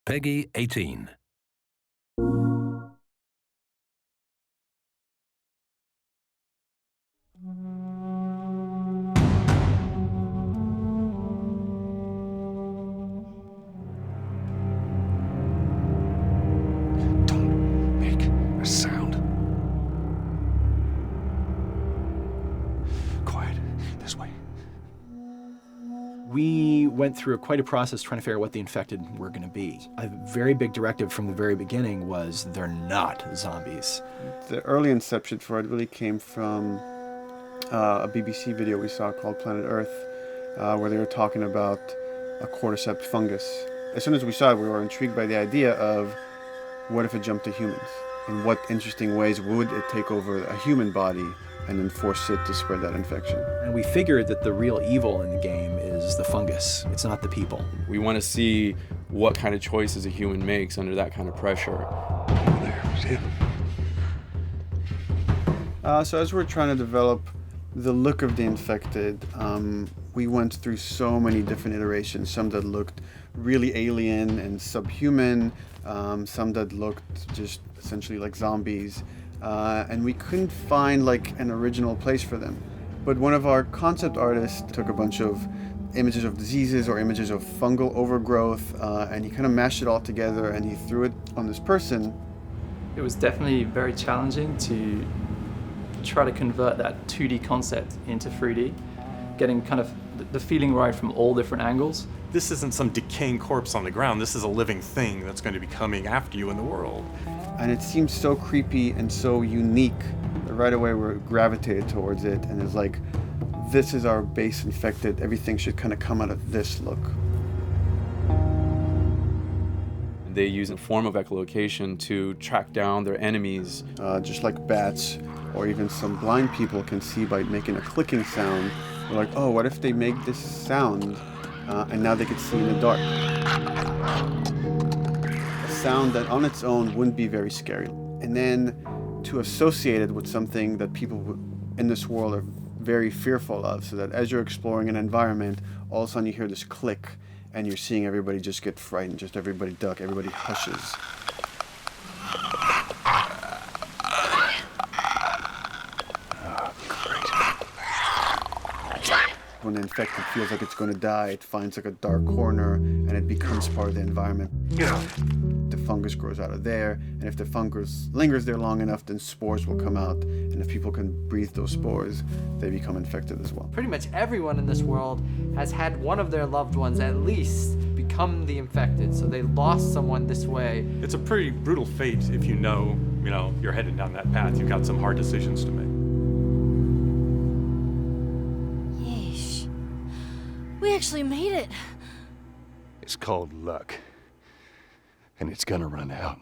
Peggy 18. Don't make a sound. Quiet. This way. We went through quite a process trying to figure out what the infected were going to be. A very big directive from the very beginning was they're not zombies. The early inception for it really came from a BBC video we saw called Planet Earth, where they were talking about a cordyceps fungus. As soon as we saw it, we were intrigued by the idea of what if it jumped to humans? In what interesting ways would it take over a human body and then force it to spread that infection? And we figured that the real evil in the game is the fungus. It's not the people. We want to see what kind of choices a human makes under that kind of pressure. There's him. So as we're trying to develop the look of the infected, we went through so many different iterations, some that looked really alien and subhuman, some that looked just essentially like zombies, and we couldn't find like an original place for them. But one of our concept artists took a bunch of images of diseases or images of fungal overgrowth, and he kind of mashed it all together and he threw it on this person. It was definitely very challenging to try to convert that 2D concept into 3D, getting kind of the feeling right from all different angles. This isn't some decaying corpse on the ground. This is a living thing that's going to be coming after you in the world. And it seemed so creepy and so unique that right away we gravitated towards it, and it's like, this is our base infected. Everything should kind of come out of this look. They use a form of echolocation to track down their enemies. Just like bats or even some blind people can see by making a clicking sound. We're like, oh, what if they make this sound and now they can see in the dark? A sound that on its own wouldn't be very scary. And then to associate it with something that people in this world are very fearful of, so that as you're exploring an environment, all of a sudden you hear this click and you're seeing everybody just get frightened, just everybody duck, everybody hushes. When the infected feels like it's going to die, it finds like a dark corner and it becomes part of the environment. The fungus grows out of there, and if the fungus lingers there long enough, then spores will come out, and if people can breathe those spores, they become infected as well. Pretty much everyone in this world has had one of their loved ones at least become the infected, so they lost someone this way. It's a pretty brutal fate if you know you're headed down that path. You've got some hard decisions to make. Yeesh. We actually made it. It's called luck. And it's gonna run out.